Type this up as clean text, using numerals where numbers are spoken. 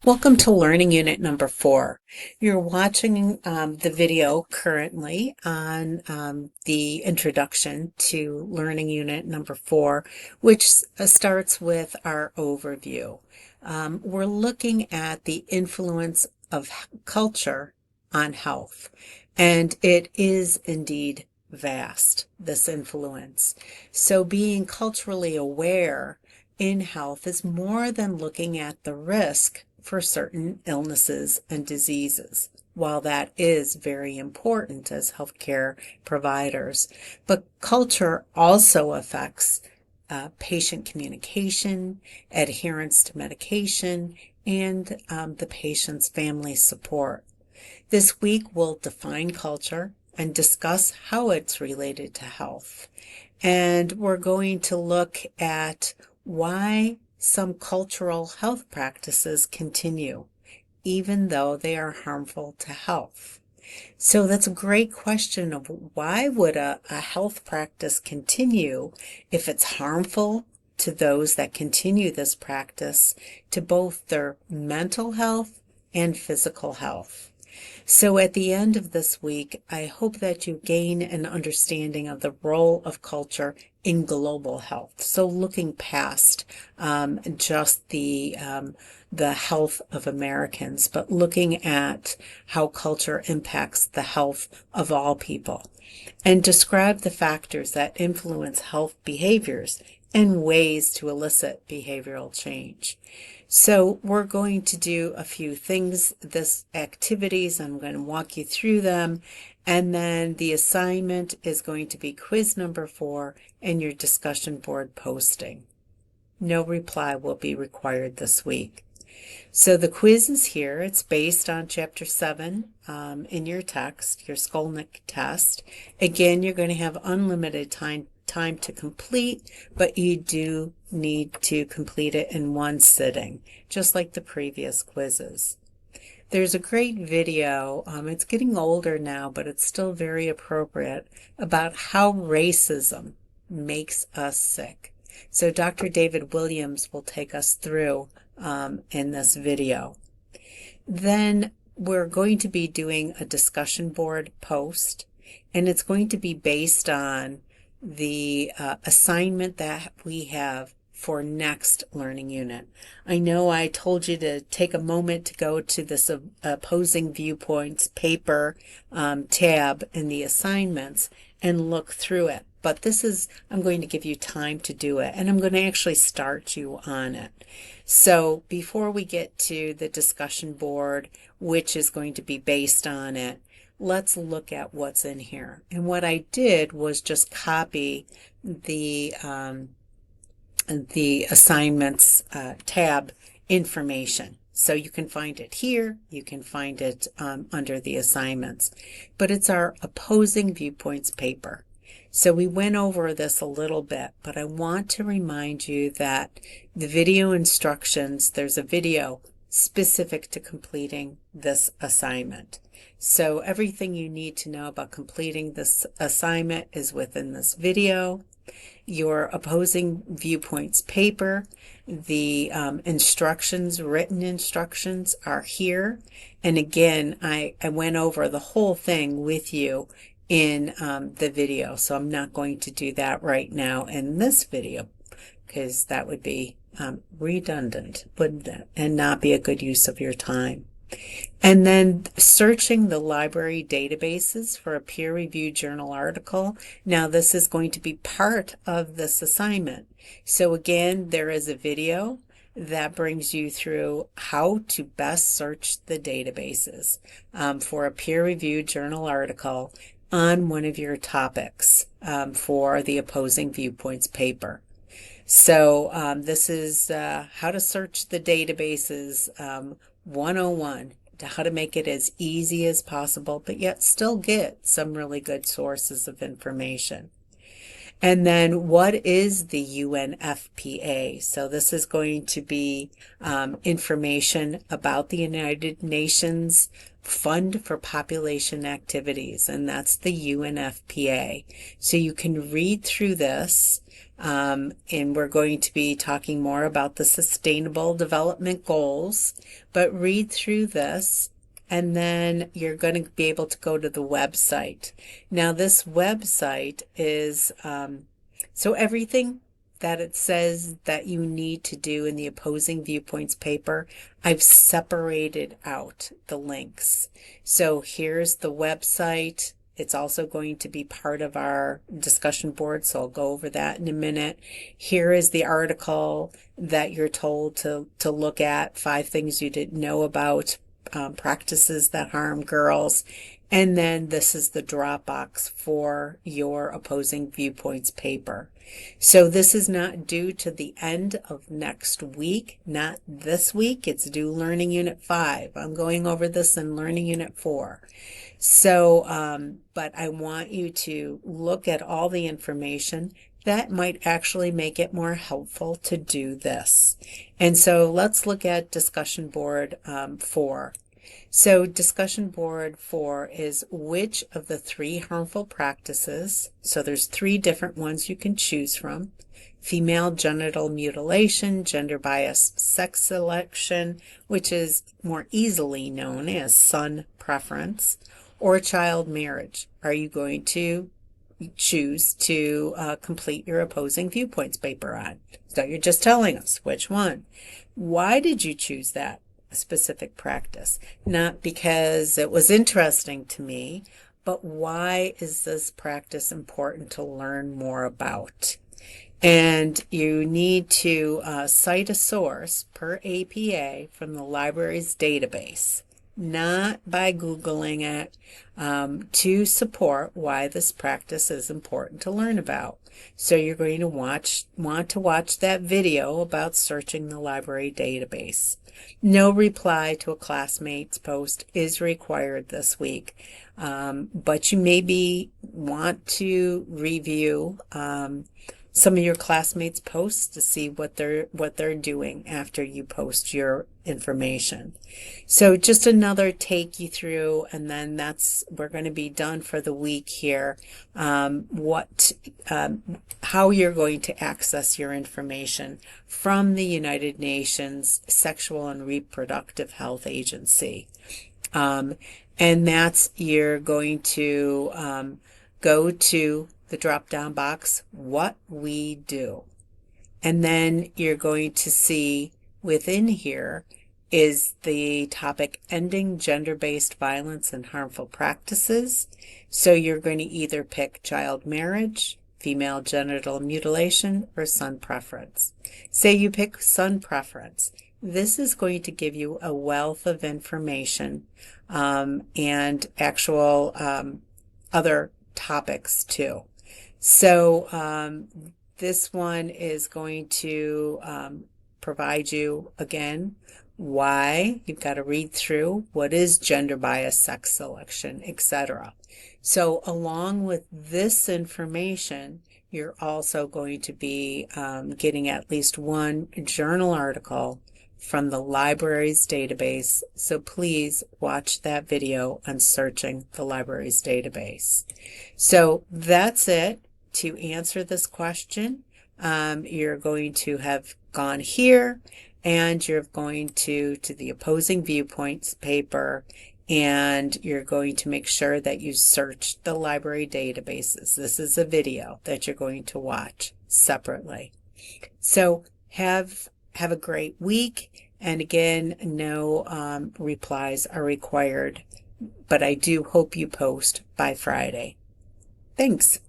Welcome to Learning Unit number 4. You're watching the video currently on the introduction to Learning Unit number 4, which starts with our overview. We're looking at the influence of culture on health, and it is indeed vast, this influence. So being culturally aware in health is more than looking at the risk for certain illnesses and diseases. While that is very important as healthcare providers, but culture also affects patient communication, adherence to medication, and the patient's family support. This week we'll define culture and discuss how it's related to health. And we're going to look at why some cultural health practices continue, even though they are harmful to health. So that's a great question of why would a health practice continue if it's harmful to those that continue this practice to both their mental health and physical health. So at the end of this week, I hope that you gain an understanding of the role of culture in global health. So looking past just the health of Americans, but looking at how culture impacts the health of all people, and describe the factors that influence health behaviors and ways to elicit behavioral change. So we're going to do a few things, this activities, I'm going to walk you through them, and then the assignment is going to be quiz number 4 and your discussion board posting. No reply will be required this week. So the quiz is here. It's based on Chapter 7 in your text, your Skolnick test. Again, you're going to have unlimited time to complete, but you do need to complete it in one sitting, just like the previous quizzes. There's a great video, it's getting older now, but it's still very appropriate, about how racism makes us sick. So Dr. David Williams will take us through in this video. Then we're going to be doing a discussion board post, and it's going to be based on the assignment that we have for next learning unit. I know I told you to take a moment to go to this opposing viewpoints paper tab in the assignments and look through it. But I'm going to give you time to do it, and I'm going to actually start you on it. So before we get to the discussion board, which is going to be based on it, let's look at what's in here. And what I did was just copy the assignments tab information. So you can find it here, you can find it under the assignments. But it's our opposing viewpoints paper. So we went over this a little bit, but I want to remind you that the video instructions, there's a video specific to completing this assignment. So everything you need to know about completing this assignment is within this video. Your opposing viewpoints paper, the instructions, written instructions are here. And again, I went over the whole thing with you in the video, so I'm not going to do that right now in this video because that would be redundant, wouldn't it? And not be a good use of your time. And then searching the library databases for a peer-reviewed journal article. Now this is going to be part of this assignment. So again, there is a video that brings you through how to best search the databases for a peer-reviewed journal article on one of your topics for the opposing viewpoints paper. So this is how to search the databases 101, to how to make it as easy as possible, but yet still get some really good sources of information. And then what is the UNFPA? So this is going to be information about the United Nations Fund for Population Activities, and that's the UNFPA. So you can read through this And we're going to be talking more about the Sustainable Development Goals. But read through this, and then you're going to be able to go to the website. Now, this website is so everything that it says that you need to do in the opposing viewpoints paper, I've separated out the links. So here's the website. It's also going to be part of our discussion board, so I'll go over that in a minute. Here is the article that you're told to look at, 5 things you didn't know about practices that harm girls. And then this is the Dropbox for your opposing viewpoints paper. So this is not due to the end of next week, not this week. It's due Learning Unit 5. I'm going over this in Learning Unit 4. So, but I want you to look at all the information that might actually make it more helpful to do this. And so let's look at discussion board 4. So discussion board 4 is which of the 3 harmful practices, so there's 3 different ones you can choose from: female genital mutilation, gender biased sex selection, which is more easily known as son preference, or child marriage. Are you going to choose to complete your opposing viewpoints paper on? So you're just telling us which one. Why did you choose that specific practice? Not because it was interesting to me, but why is this practice important to learn more about? And you need to cite a source per APA from the library's database, not by Googling it, to support why this practice is important to learn about. So you're going to want to watch that video about searching the library database. No reply to a classmate's post is required this week, but you maybe want to review some of your classmates' posts to see what they're doing after you post your information. So just another take you through, and then we're going to be done for the week here. How you're going to access your information from the United Nations Sexual and Reproductive Health Agency. And that's, you're going to go to the drop-down box, what we do. And then you're going to see within here is the topic ending gender-based violence and harmful practices. So you're going to either pick child marriage, female genital mutilation, or son preference. Say you pick son preference. This is going to give you a wealth of information and actual other topics too. So this one is going to provide you, again, why. You've got to read through what is gender bias, sex selection, etc. So along with this information, you're also going to be getting at least one journal article from the library's database. So please watch that video on searching the library's database. So that's it. To answer this question, you're going to have gone here, and you're going to the opposing viewpoints paper, and you're going to make sure that you search the library databases. This is a video that you're going to watch separately. So have a great week, and again, no replies are required, but I do hope you post by Friday. Thanks.